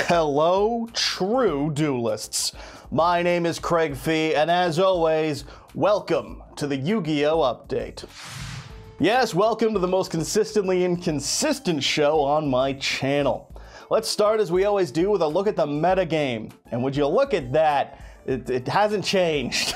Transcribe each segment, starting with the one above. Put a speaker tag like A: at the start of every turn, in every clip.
A: Hello, true duelists. My name is Craig Fee, and as always, welcome to the Yu-Gi-Oh! Update. Yes, welcome to the most consistently inconsistent show on my channel. Let's start as we always do with a look at the metagame. And would you look at that? It hasn't changed.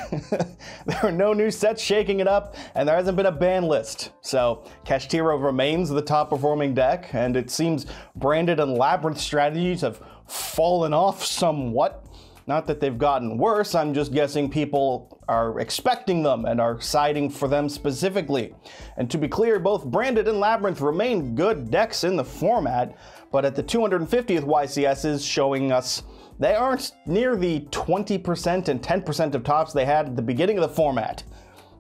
A: There are no new sets shaking it up, and there hasn't been a ban list. So, Kashtira remains the top performing deck, and it seems Branded and Labyrinth strategies have fallen off somewhat. Not that they've gotten worse, I'm just guessing people are expecting them and are siding for them specifically. And to be clear, both Branded and Labyrinth remain good decks in the format, but at the 250th YCSs showing us they aren't near the 20% and 10% of tops they had at the beginning of the format.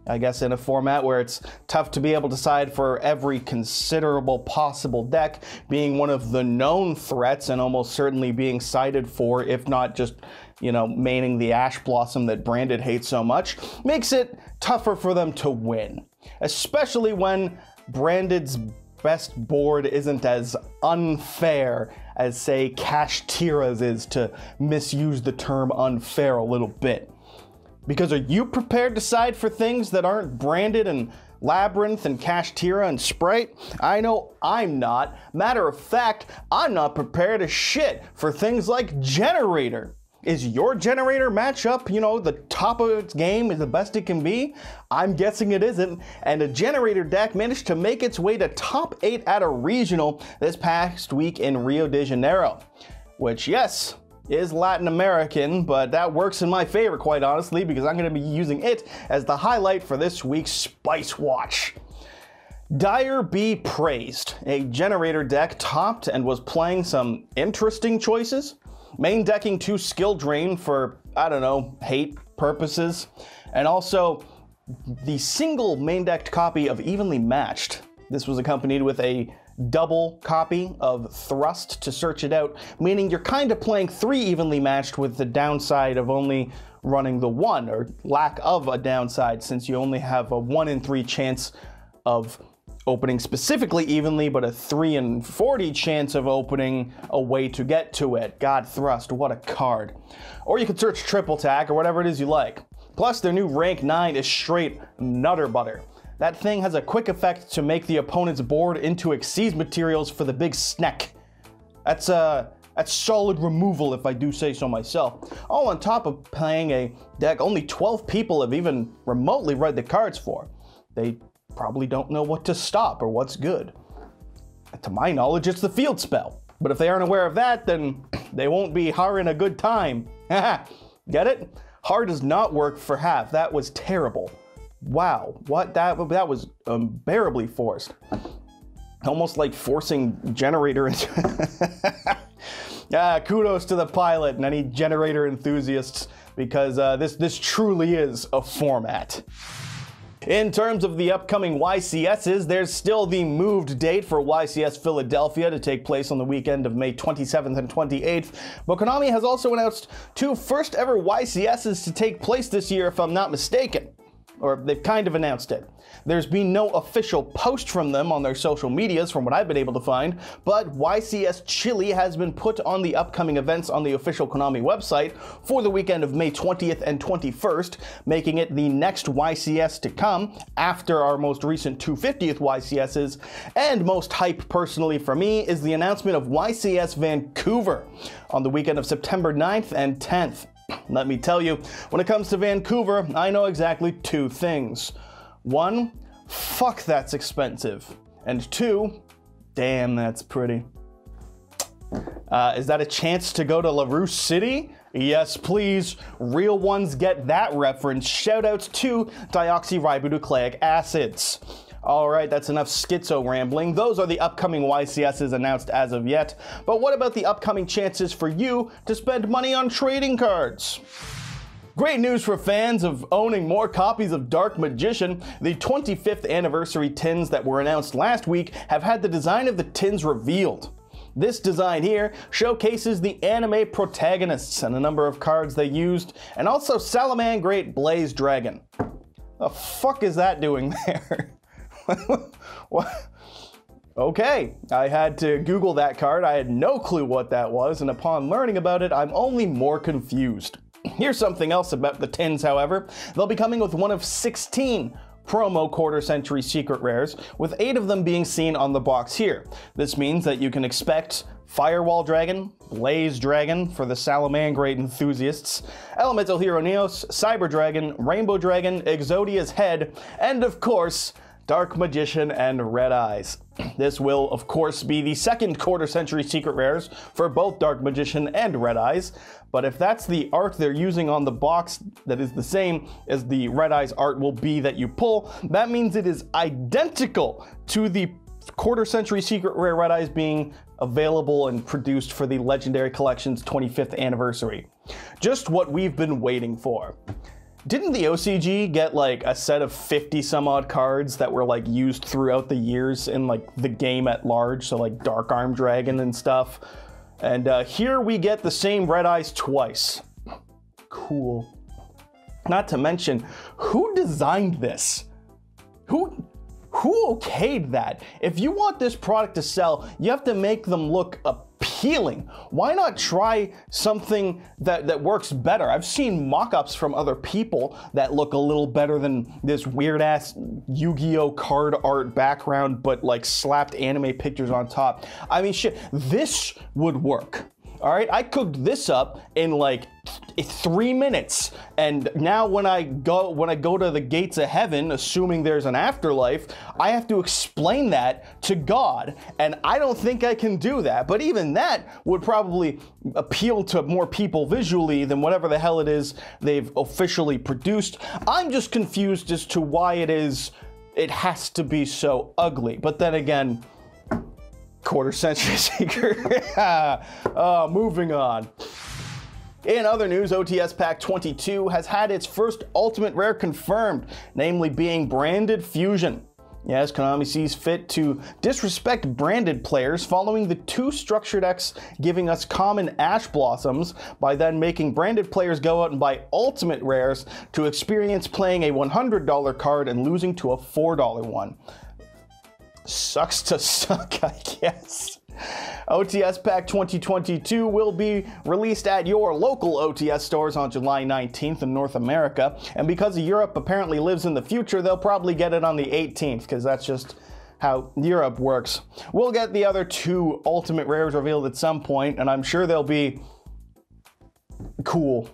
A: I guess in a format where it's tough to be able to side for every considerable possible deck being one of the known threats and almost certainly being sided for, if not just, maining the Ash Blossom that Branded hates so much, makes it tougher for them to win. Especially when Branded's best board isn't as unfair as, say, Kashtira's is, to misuse the term unfair a little bit. Because are you prepared to side for things that aren't Branded and Labyrinth and Kashtira and Sprite? I know I'm not. Matter of fact, I'm not prepared as shit for things like Generator. Is your Generator matchup, the top of its game, is the best it can be? I'm guessing it isn't, and a Generator deck managed to make its way to top 8 at a regional this past week in Rio de Janeiro. Which, yes, is Latin American, but that works in my favor, quite honestly, because I'm going to be using it as the highlight for this week's Spice Watch. Dire be praised. A Generator deck topped and was playing some interesting choices. Main decking 2 Skill Drain for, hate purposes. And also, the single main decked copy of Evenly Matched. This was accompanied with a double copy of Thrust to search it out, meaning you're kind of playing 3 Evenly Matched with the downside of only running the 1, or lack of a downside, since you only have a 1 in 3 chance of opening specifically evenly, but a 3 in 40 chance of opening a way to get to it. God, Thrust, what a card. Or you could search Triple Tack, or whatever it is you like. Plus, their new rank 9 is straight nutter butter. That thing has a quick effect to make the opponent's board into Xyz materials for the big snack. That's solid removal, if I do say so myself. All on top of playing a deck only 12 people have even remotely read the cards for. They probably don't know what to stop or what's good. To my knowledge, it's the field spell. But if they aren't aware of that, then they won't be harring a good time. Get it? Har does not work for half. That was terrible. Wow, what? That was unbearably forced. Almost like forcing Generator into... kudos to the pilot and any Generator enthusiasts, because this truly is a format. In terms of the upcoming YCSs, there's still the moved date for YCS Philadelphia to take place on the weekend of May 27th and 28th, but Konami has also announced 2 first ever YCSs to take place this year, if I'm not mistaken. Or they've kind of announced it. There's been no official post from them on their social medias from what I've been able to find, but YCS Chile has been put on the upcoming events on the official Konami website for the weekend of May 20th and 21st, making it the next YCS to come after our most recent 250th YCSs, and most hype personally for me is the announcement of YCS Vancouver on the weekend of September 9th and 10th. Let me tell you, when it comes to Vancouver, I know exactly 2 things. 1, fuck, that's expensive. And 2, damn, that's pretty. Is that a chance to go to LaRouche City? Yes, please. Real ones get that reference. Shoutouts to deoxyribonucleic acids. Alright, that's enough schizo rambling. Those are the upcoming YCSs announced as of yet. But what about the upcoming chances for you to spend money on trading cards? Great news for fans of owning more copies of Dark Magician. The 25th anniversary tins that were announced last week have had the design of the tins revealed. This design here showcases the anime protagonists and a number of cards they used, and also Salamangreat Blaze Dragon. The fuck is that doing there? What? Okay, I had to Google that card. I had no clue what that was, and upon learning about it, I'm only more confused. Here's something else about the tins, however. They'll be coming with one of 16 promo quarter century secret rares, with 8 of them being seen on the box here. This means that you can expect Firewall Dragon, Blaze Dragon for the Salamangreat enthusiasts, Elemental Hero Neos, Cyber Dragon, Rainbow Dragon, Exodia's Head, and of course, Dark Magician and Red Eyes. This will, of course, be the second quarter century secret rares for both Dark Magician and Red Eyes, but if that's the art they're using on the box that is the same as the Red Eyes art will be that you pull, that means it is identical to the quarter century secret rare Red Eyes being available and produced for the Legendary Collection's 25th anniversary. Just what we've been waiting for. Didn't the OCG get like a set of 50 some odd cards that were like used throughout the years in like the game at large? So like Dark Arm Dragon and stuff. And here we get the same Red Eyes twice. Cool. Not to mention, who designed this? Who okayed that? If you want this product to sell, you have to make them look appealing. Why not try something that works better? I've seen mock-ups from other people that look a little better than this weird-ass Yu-Gi-Oh card art background, but like slapped anime pictures on top. I mean, shit, this would work. All right, I cooked this up in like 3 minutes, and now when I go to the gates of heaven, assuming there's an afterlife, I have to explain that to God, and I don't think I can do that. But even that would probably appeal to more people visually than whatever the hell it is they've officially produced. I'm just confused as to why it has to be so ugly. But then again, quarter century secret. Moving on. In other news, OTS Pack 22 has had its first ultimate rare confirmed, namely being Branded Fusion. Yes, Konami sees fit to disrespect branded players following the 2 structure decks giving us common Ash Blossoms by then making branded players go out and buy ultimate rares to experience playing a $100 card and losing to a $4 one. Sucks to suck, I guess. OTS Pack 2022 will be released at your local OTS stores on July 19th in North America, and because Europe apparently lives in the future, they'll probably get it on the 18th, because that's just how Europe works. We'll get the other 2 ultimate rares revealed at some point, and I'm sure they'll be cool.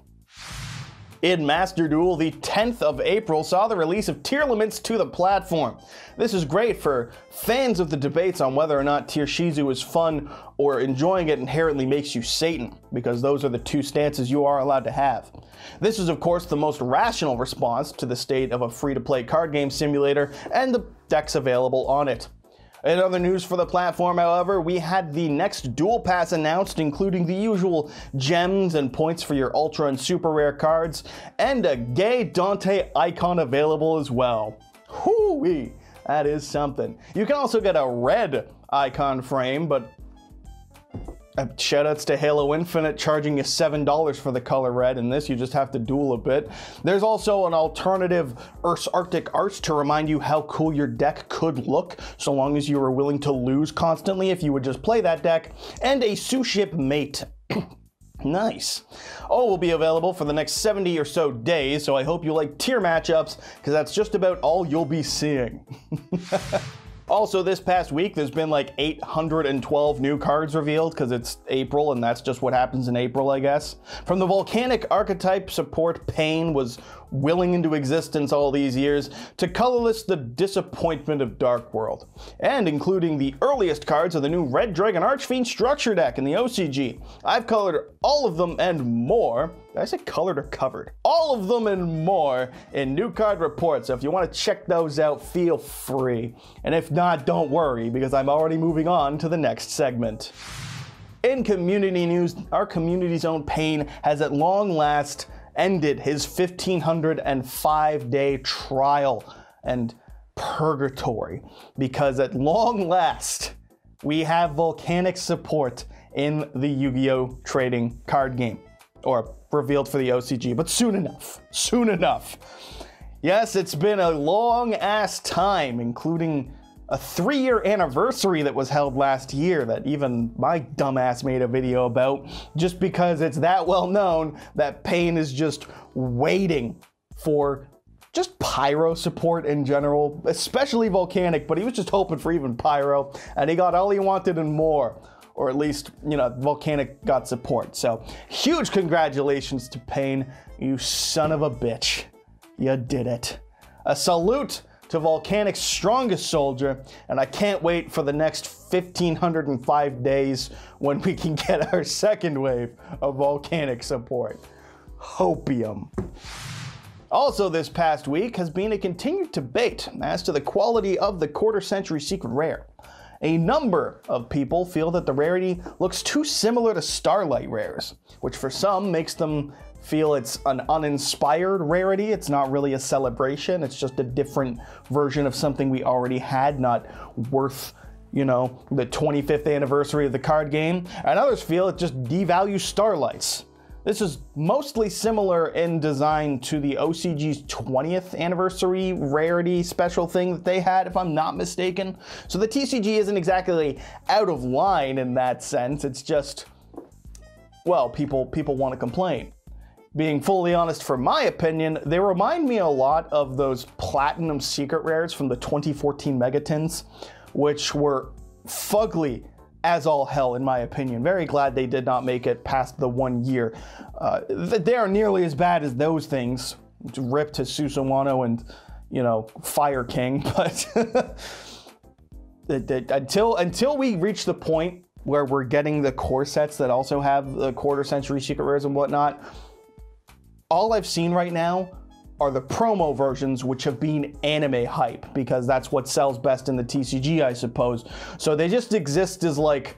A: In Master Duel, the 10th of April saw the release of tier limits to the platform. This is great for fans of the debates on whether or not Tier Shizu is fun or enjoying it inherently makes you Satan, because those are the 2 stances you are allowed to have. This is, of course, the most rational response to the state of a free-to-play card game simulator and the decks available on it. In other news for the platform, however, we had the next Duel Pass announced, including the usual gems and points for your ultra and super rare cards, and a gay Dante icon available as well. Hoo-wee, that is something. You can also get a red icon frame, but shoutouts to Halo Infinite charging you $7 for the color red. In this, you just have to duel a bit. There's also an alternative Earth's Arctic Arts to remind you how cool your deck could look, so long as you were willing to lose constantly if you would just play that deck, and a Suship Mate. Nice. All will be available for the next 70 or so days, so I hope you like tier matchups, because that's just about all you'll be seeing. Also, this past week, there's been like 812 new cards revealed, because it's April, and that's just what happens in April, I guess. From the Volcanic Archetype support Payne was willing into existence all these years, to colorless the disappointment of Dark World, and including the earliest cards of the new Red Dragon Archfiend structure deck in the OCG. I've colored all of them and more. Did I say colored or covered? All of them and more in new card reports, so if you want to check those out, feel free. And if not, don't worry, because I'm already moving on to the next segment. In community news, our community's own Payne has at long last ended his 1,505-day trial and purgatory, because at long last, we have volcanic support in the Yu-Gi-Oh! Trading card game, or revealed for the OCG, but soon enough, soon enough. Yes, it's been a long-ass time, including a 3-year anniversary that was held last year that even my dumbass made a video about, just because it's that well known that Payne is just waiting for just pyro support in general, especially volcanic, but he was just hoping for even pyro, and he got all he wanted and more. Or at least, you know, volcanic got support. So huge congratulations to Payne, you son of a bitch. You did it. A salute to Volcanic's strongest soldier, and I can't wait for the next 1,505 days when we can get our second wave of volcanic support. Hopium. Also this past week has been a continued debate as to the quality of the quarter-century secret rare. A number of people feel that the rarity looks too similar to Starlight rares, which for some makes them feel it's an uninspired rarity. It's not really a celebration. It's just a different version of something we already had, not worth, you know, the 25th anniversary of the card game. And others feel it just devalues Starlights. This is mostly similar in design to the OCG's 20th anniversary rarity special thing that they had, if I'm not mistaken. So the TCG isn't exactly out of line in that sense. It's just, well, people want to complain. Being fully honest, for my opinion, they remind me a lot of those platinum secret rares from the 2014 Megatins, which were fugly as all hell, in my opinion. Very glad they did not make it past the 1 year. They are nearly as bad as those things. Rip to Susawano and, you know, Fire King, but until we reach the point where we're getting the core sets that also have the quarter-century secret rares and whatnot, all I've seen right now are the promo versions, which have been anime hype, because that's what sells best in the TCG, I suppose. So they just exist as like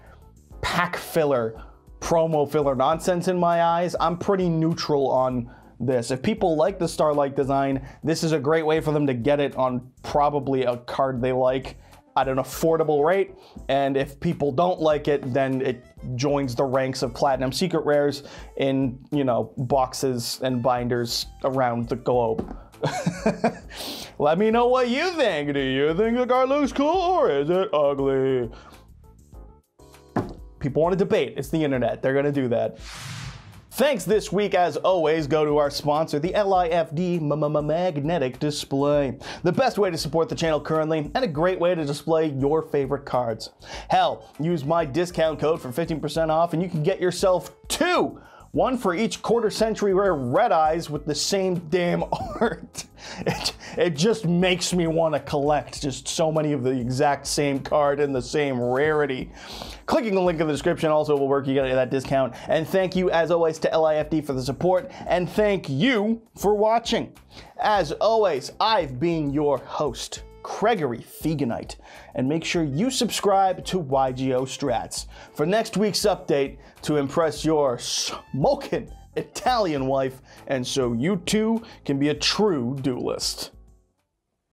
A: pack filler, promo filler nonsense in my eyes. I'm pretty neutral on this. If people like the Starlight design, this is a great way for them to get it on probably a card they like at an affordable rate. And if people don't like it, then it joins the ranks of platinum secret rares in, you know, boxes and binders around the globe. Let me know what you think. Do you think the card looks cool or is it ugly? People want to debate. It's the internet. They're gonna do that. Thanks this week, as always, go to our sponsor, the LIFD Magnetic Display. The best way to support the channel currently, and a great way to display your favorite cards. Hell, use my discount code for 15% off and you can get yourself 2! One for each quarter-century rare Red Eyes with the same damn art. It just makes me want to collect just so many of the exact same card in the same rarity. Clicking the link in the description also will work. You get that discount. And thank you, as always, to LIFD for the support. And thank you for watching. As always, I've been your host, Gregory Feganite, and make sure you subscribe to Yugioh Strats for next week's update to impress your smoking Italian wife, and so you too can be a true duelist.